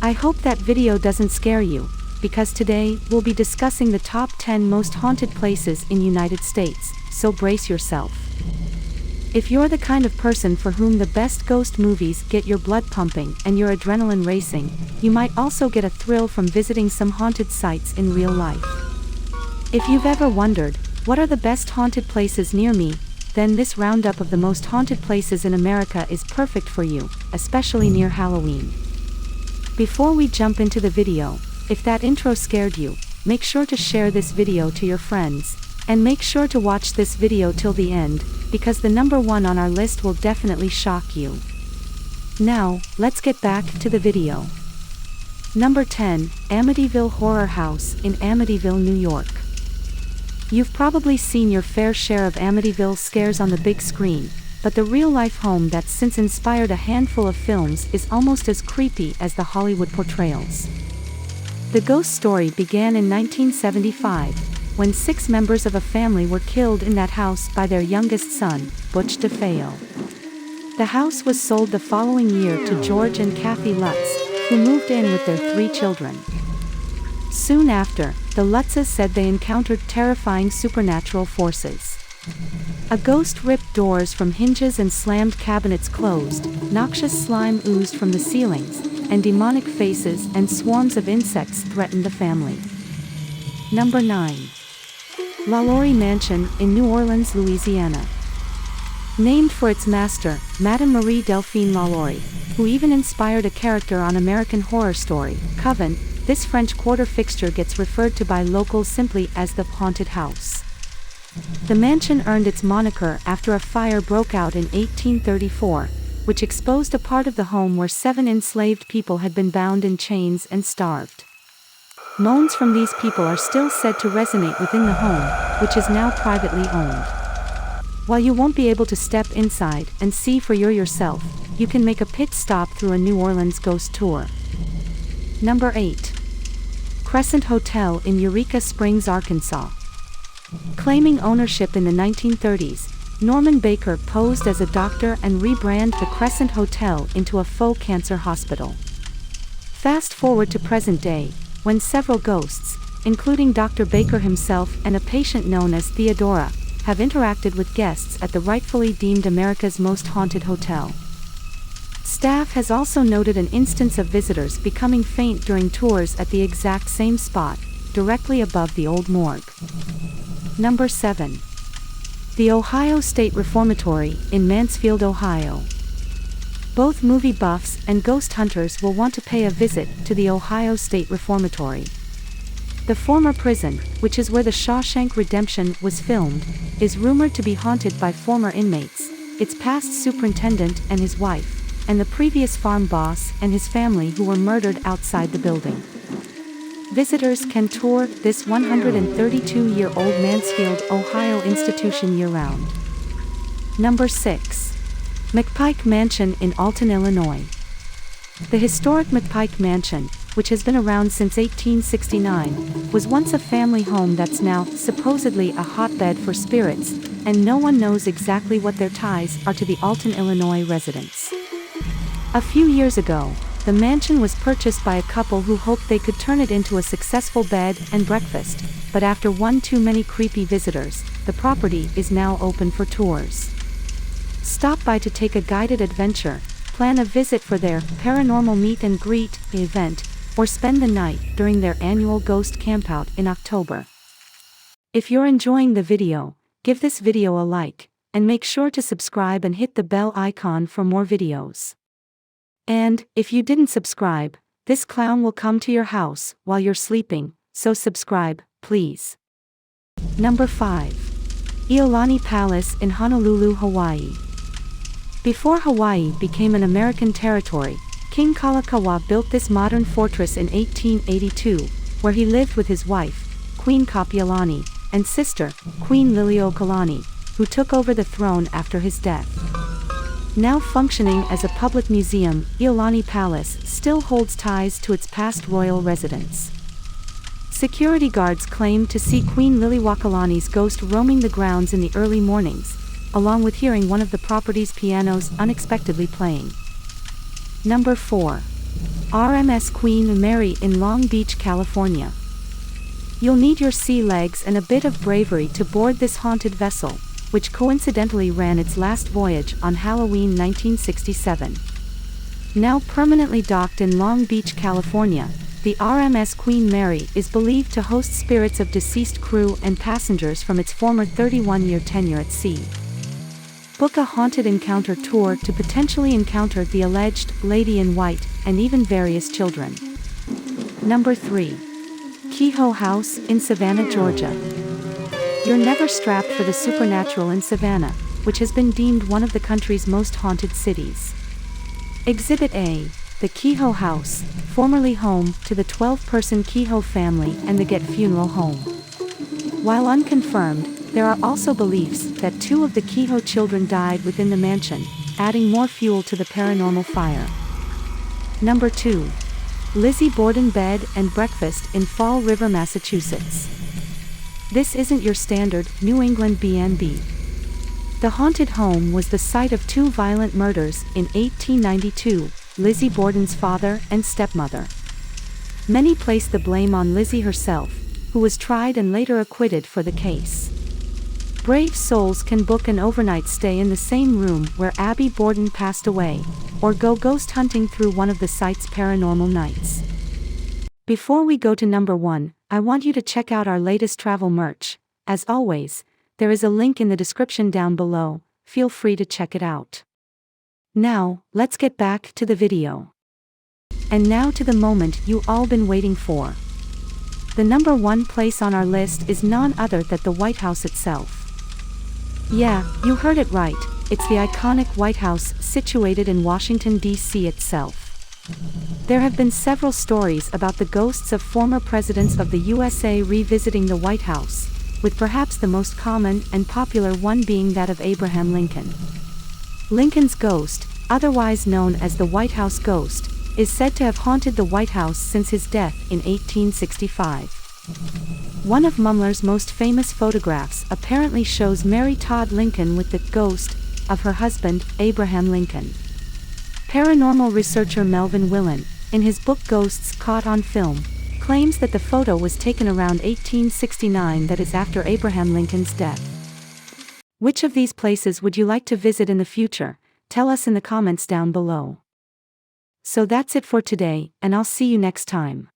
I hope that video doesn't scare you, because today we'll be discussing the top 10 most haunted places in United States, so brace yourself. If you're the kind of person for whom the best ghost movies get your blood pumping and your adrenaline racing, you might also get a thrill from visiting some haunted sites in real life. If you've ever wondered, what are the best haunted places near me, then this roundup of the most haunted places in America is perfect for you, especially near Halloween. Before we jump into the video, if that intro scared you, make sure to share this video to your friends, and make sure to watch this video till the end, because the number one on our list will definitely shock you. Now, let's get back to the video. Number 10, Amityville Horror House in Amityville, New York. You've probably seen your fair share of Amityville scares on the big screen, but the real-life home that's since inspired a handful of films is almost as creepy as the Hollywood portrayals. The ghost story began in 1975, when 6 members of a family were killed in that house by their youngest son, Butch DeFeo. The house was sold the following year to George and Kathy Lutz, who moved in with their 3 children. Soon after, the Lutzes said they encountered terrifying supernatural forces. A ghost ripped doors from hinges and slammed cabinets closed, noxious slime oozed from the ceilings, and demonic faces and swarms of insects threatened the family. Number 9. LaLaurie Mansion in New Orleans, Louisiana. Named for its master, Madame Marie Delphine LaLaurie, who even inspired a character on American Horror Story, Coven, this French Quarter fixture gets referred to by locals simply as the Haunted House. The mansion earned its moniker after a fire broke out in 1834, which exposed a part of the home where 7 enslaved people had been bound in chains and starved. Moans from these people are still said to resonate within the home, which is now privately owned. While you won't be able to step inside and see for yourself, you can make a pit stop through a New Orleans ghost tour. Number 8. Crescent Hotel in Eureka Springs, Arkansas. Claiming ownership in the 1930s, Norman Baker posed as a doctor and rebranded the Crescent Hotel into a faux cancer hospital. Fast forward to present day, when several ghosts, including Dr. Baker himself and a patient known as Theodora, have interacted with guests at the rightfully deemed America's most haunted hotel. Staff has also noted an instance of visitors becoming faint during tours at the exact same spot, directly above the old morgue. Number 7. The Ohio State Reformatory in Mansfield, Ohio. Both movie buffs and ghost hunters will want to pay a visit to the Ohio State Reformatory. The former prison, which is where The Shawshank Redemption was filmed, is rumored to be haunted by former inmates, its past superintendent and his wife, and the previous farm boss and his family who were murdered outside the building. Visitors can tour this 132-year-old Mansfield, Ohio institution year-round. Number 6. McPike Mansion in Alton, Illinois. The historic McPike Mansion, which has been around since 1869, was once a family home that's now supposedly a hotbed for spirits, and no one knows exactly what their ties are to the Alton, Illinois residents. A few years ago, the mansion was purchased by a couple who hoped they could turn it into a successful bed and breakfast, but after one too many creepy visitors, the property is now open for tours. Stop by to take a guided adventure, plan a visit for their paranormal meet and greet event, or spend the night during their annual ghost campout in October. If you're enjoying the video, give this video a like, and make sure to subscribe and hit the bell icon for more videos. And, if you didn't subscribe, this clown will come to your house while you're sleeping, so subscribe, please. Number 5. Iolani Palace in Honolulu, Hawaii. Before Hawaii became an American territory, King Kalakaua built this modern fortress in 1882, where he lived with his wife, Queen Kapiolani, and sister, Queen Liliuokalani, who took over the throne after his death. Now functioning as a public museum, Iolani Palace still holds ties to its past royal residence. Security guards claimed to see Queen Liliuokalani's ghost roaming the grounds in the early mornings, along with hearing one of the property's pianos unexpectedly playing. Number 4. RMS Queen Mary in Long Beach, California. You'll need your sea legs and a bit of bravery to board this haunted vessel, which coincidentally ran its last voyage on Halloween 1967. Now permanently docked in Long Beach, California, the RMS Queen Mary is believed to host spirits of deceased crew and passengers from its former 31-year tenure at sea. Book a haunted encounter tour to potentially encounter the alleged Lady in White and even various children. Number 3. Kehoe House in Savannah, Georgia. You're never strapped for the supernatural in Savannah, which has been deemed one of the country's most haunted cities. Exhibit A, the Kehoe House, formerly home to the 12-person Kehoe family and the Get Funeral Home. While unconfirmed, there are also beliefs that 2 of the Kehoe children died within the mansion, adding more fuel to the paranormal fire. Number 2. Lizzie Borden Bed and Breakfast in Fall River, Massachusetts. This isn't your standard New England B&B. The haunted home was the site of 2 violent murders in 1892, Lizzie Borden's father and stepmother. Many place the blame on Lizzie herself, who was tried and later acquitted for the case. Brave souls can book an overnight stay in the same room where Abby Borden passed away, or go ghost hunting through one of the site's paranormal nights. Before we go to number 1, I want you to check out our latest travel merch. As always, there is a link in the description down below, feel free to check it out. Now, let's get back to the video. And now to the moment you all been waiting for. The number 1 place on our list is none other than the White House itself. Yeah, you heard it right, it's the iconic White House situated in Washington, D.C. itself. There have been several stories about the ghosts of former presidents of the USA revisiting the White House, with perhaps the most common and popular one being that of Abraham Lincoln. Lincoln's ghost, otherwise known as the White House ghost, is said to have haunted the White House since his death in 1865. One of Mumler's most famous photographs apparently shows Mary Todd Lincoln with the ghost of her husband, Abraham Lincoln. Paranormal researcher Melvin Willen, in his book Ghosts Caught on Film, claims that the photo was taken around 1869, that is after Abraham Lincoln's death. Which of these places would you like to visit in the future? Tell us in the comments down below. So that's it for today, and I'll see you next time.